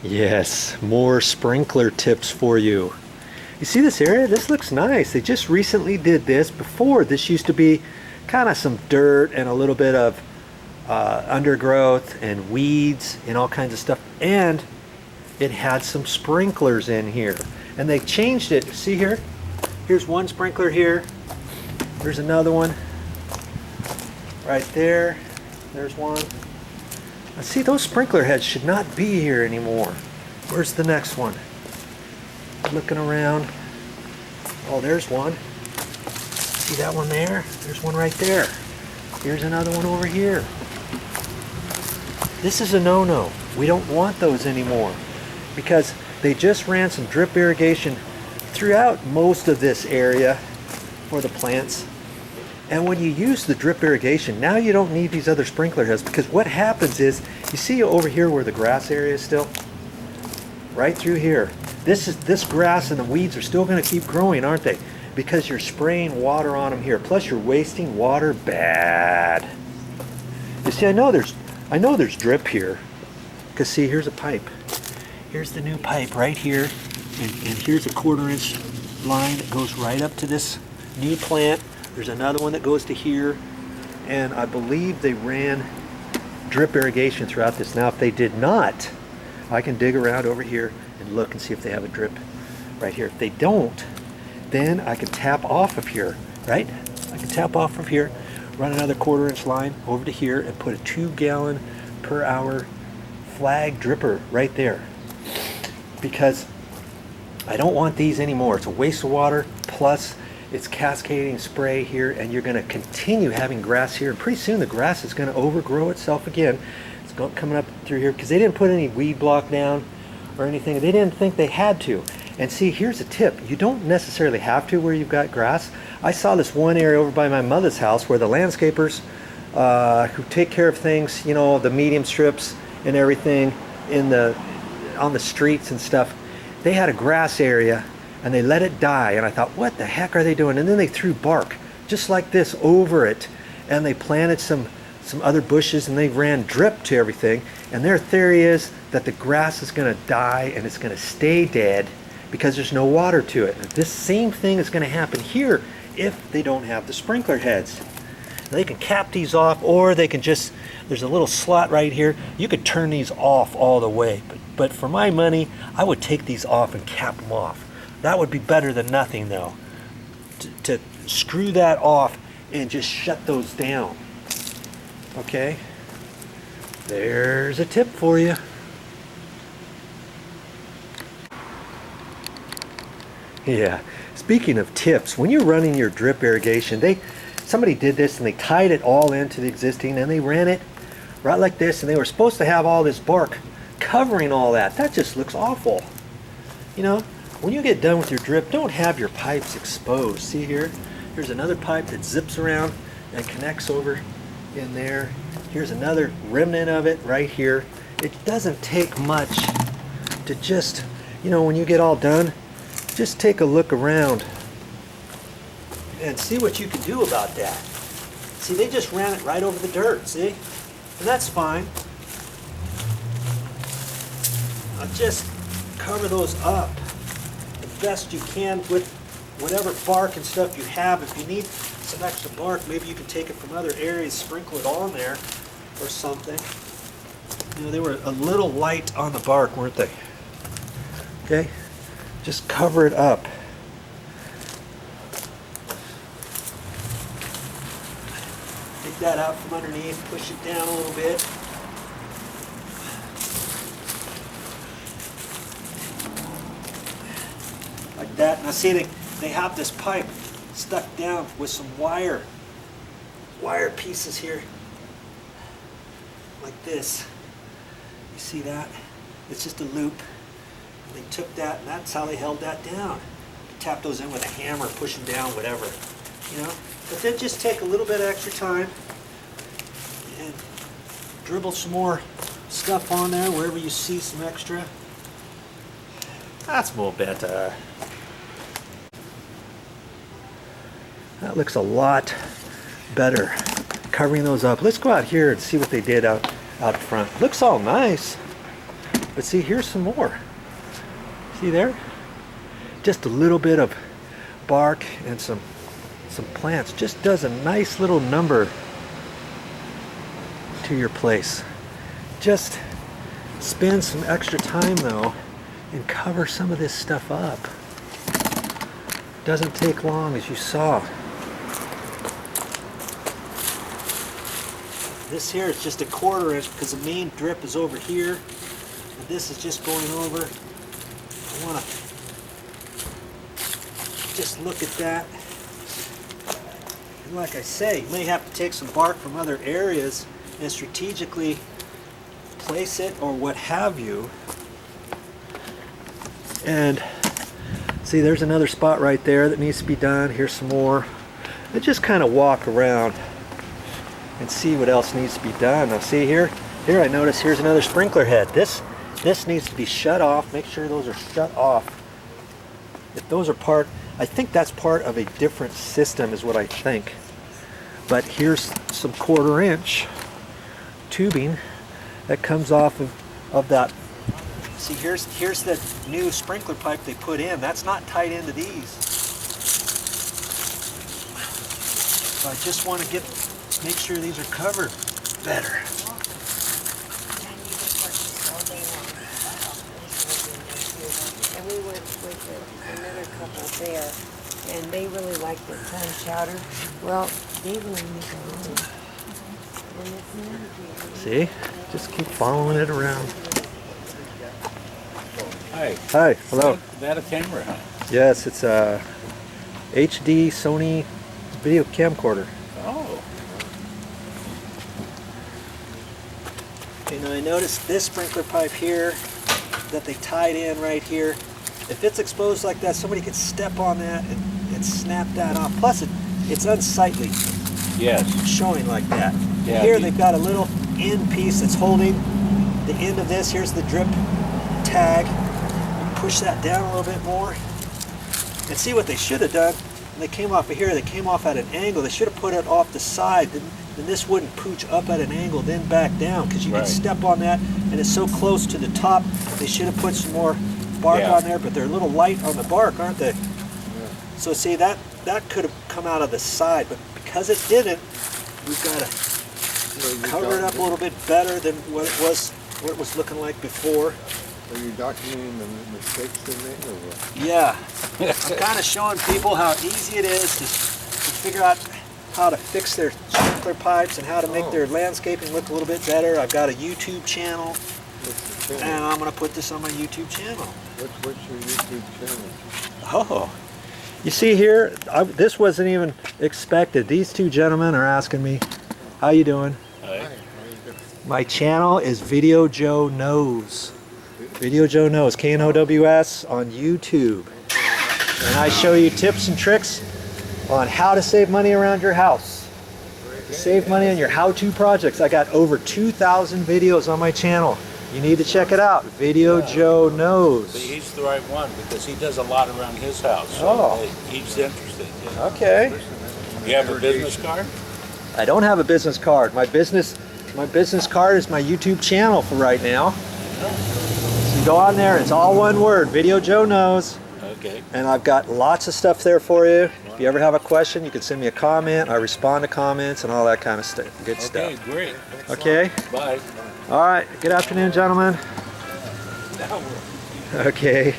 Yes, more sprinkler tips for you. You see this area? This looks nice. They just recently did this. Before, this used to be kind of some dirt and a little bit of undergrowth and weeds and all kinds of stuff. And it had some sprinklers in here. And they changed it. See here? Here's one sprinkler here. There's another one right there. There's one. Now see, those sprinkler heads should not be here anymore. Where's the next one? Looking around. Oh, there's one. See that one there? There's one right there. Here's another one over here. This is a no-no. We don't want those anymore because they just ran some drip irrigation throughout most of this area for the plants. And when you use the drip irrigation, now you don't need these other sprinkler heads, because what happens is, you see over here where the grass area is still? Right through here. This grass and the weeds are still going to keep growing, aren't they? Because you're spraying water on them here. Plus you're wasting water bad. You see, I know there's drip here. Because see, here's a pipe. Here's the new pipe right here. And here's a 1/4 inch line that goes right up to this new plant. There's another one that goes to here, and I believe they ran drip irrigation throughout this. Now if they did not, I can dig around over here and look and see if they have a drip right here. If they don't, then I can tap off of here, right? I can tap off of here, run another 1/4 inch line over to here and put a 2 gallon per hour flag dripper right there. Because I don't want these anymore. It's a waste of water, plus it's cascading spray here, and you're going to continue having grass here, and pretty soon the grass is going to overgrow itself again. It's coming up through here because they didn't put any weed block down or anything. They didn't think they had to. And see, here's a tip. You don't necessarily have to where you've got grass. I saw this one area over by my mother's house where the landscapers who take care of things, you know, the medium strips and everything on the streets and stuff, they had a grass area and they let it die, and I thought, what the heck are they doing? And then they threw bark just like this over it, and they planted some other bushes, and they ran drip to everything. And their theory is that the grass is going to die and it's going to stay dead because there's no water to it. And this same thing is going to happen here if they don't have the sprinkler heads. They can cap these off, or they can just, there's a little slot right here, you could turn these off all the way, but for my money I would take these off and cap them off. That would be better than nothing, though, to screw that off and just shut those down. Okay, there's a tip for you. Yeah, speaking of tips, when you're running your drip irrigation, somebody did this and they tied it all into the existing, and they ran it right like this, and they were supposed to have all this bark covering all that. That just looks awful. You know, when you get done with your drip, don't have your pipes exposed. See here? Here's another pipe that zips around and connects over in there. Here's another remnant of it right here. It doesn't take much to just, you know, when you get all done, just take a look around and see what you can do about that. See, they just ran it right over the dirt, see? And that's fine. Now just cover those up the best you can with whatever bark and stuff you have. If you need some extra bark, maybe you can take it from other areas, sprinkle it on there or something. You know, they were a little light on the bark, weren't they? Okay, just cover it up. Take that out from underneath, push it down a little bit. Like that. Now see, they have this pipe stuck down with some wire pieces here. Like this. You see that? It's just a loop. They took that, and that's how they held that down. You tap those in with a hammer, push them down, whatever. You know? But then just take a little bit of extra time and dribble some more stuff on there wherever you see some extra. That's more better. That looks a lot better. Covering those up. Let's go out here and see what they did out front. Looks all nice. But see, here's some more. See there? Just a little bit of bark and some plants just does a nice little number to your place. Just spend some extra time though and cover some of this stuff up. Doesn't take long, as you saw. This here is just a 1/4 inch because the main drip is over here, and this is just going over. I want to just look at that. And like I say, you may have to take some bark from other areas and strategically place it or what have you. And see, there's another spot right there that needs to be done. Here's some more. And just kind of walk around and see what else needs to be done. Now see here I notice here's another sprinkler head. This needs to be shut off. Make sure those are shut off. If those are part, I think that's part of a different system is what I think. But here's some 1/4 inch tubing that comes off of that. See, here's the new sprinkler pipe they put in. That's not tied into these. So I just want to make sure these are covered better. And we went with another couple there, and they really liked the clam chowder. Well, they really make a room. See? Just keep following it around. Hi. Hi, hello. Is that a camera, huh? Yes, it's a HD Sony video camcorder. Oh. Okay, now I noticed this sprinkler pipe here that they tied in right here. If it's exposed like that, somebody could step on that and snap that off. Plus, it's unsightly. Yes. Showing like that. Yeah, Here they've got a little end piece that's holding the end of this. Here's the drip tag. Push that down a little bit more. And see what they should have done. When they came off of here, they came off at an angle. They should have put it off the side. Then this wouldn't pooch up at an angle, then back down, because you can step on that, and it's so close to the top. They should have put some more bark on there, but they're a little light on the bark, aren't they? Yeah. So see, that could have come out of the side, but because it didn't, we've got to cover it up a little bit better than what it was looking like before. Are you documenting the mistakes they made, or what? Yeah, I'm kind of showing people how easy it is to figure out how to fix their sprinkler pipes and how to make their landscaping look a little bit better. I've got a YouTube channel, and I'm going to put this on my YouTube channel. What's your YouTube channel? Oh, you see here, this wasn't even expected. These two gentlemen are asking me, how you doing? Hi. My channel is VideoJoe Knows. VideoJoe Knows, Knows, on YouTube. And I show you tips and tricks on how to save money around your house. Save money on your how-to projects. I got over 2,000 videos on my channel. You need to check it out. VideoJoe Knows. But he's the right one because he does a lot around his house. So he's interested. Yeah. Okay. You have a business card? I don't have a business card. My business card is my YouTube channel for right now. So you go on there, it's all one word, VideoJoe Knows. Okay. And I've got lots of stuff there for you. If you ever have a question, you can send me a comment. I respond to comments and all that kind of stuff. Good stuff. Okay, great. Okay? Bye. All right. Good afternoon, gentlemen. Okay.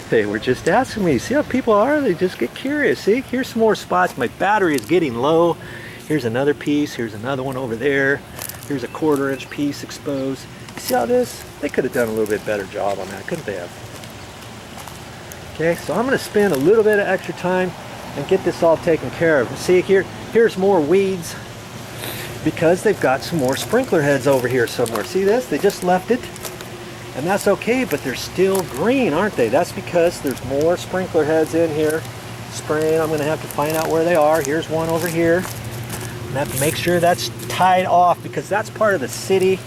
They were just asking me. See how people are? They just get curious. See? Here's some more spots. My battery is getting low. Here's another piece. Here's another one over there. Here's a 1/4 inch piece exposed. You see how this? They could have done a little bit better job on that, couldn't they have? Okay, so I'm going to spend a little bit of extra time and get this all taken care of. See here's more weeds because they've got some more sprinkler heads over here somewhere. See this? They just left it, and that's okay, but they're still green, aren't they? That's because there's more sprinkler heads in here spraying. I'm going to have to find out where they are. Here's one over here. I have to make sure that's tied off because that's part of the city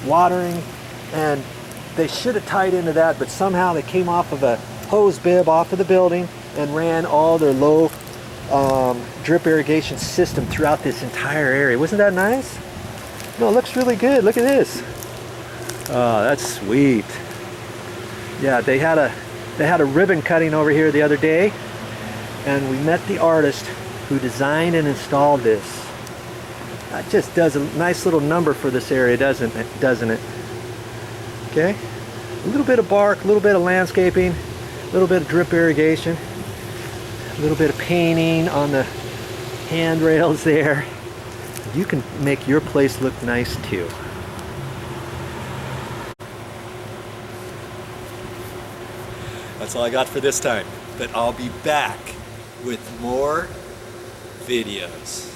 watering, and they should have tied into that, but somehow they came off of a hose bib off of the building and ran all their low drip irrigation system throughout this entire area. Wasn't that nice? No, it looks really good. Look at this. Oh, that's sweet. Yeah, they had a ribbon cutting over here the other day, and we met the artist who designed and installed this. That just does a nice little number for this area, doesn't it? Okay, a little bit of bark, a little bit of landscaping, a little bit of drip irrigation, a little bit of painting on the handrails there. You can make your place look nice too. That's all I got for this time, but I'll be back with more videos.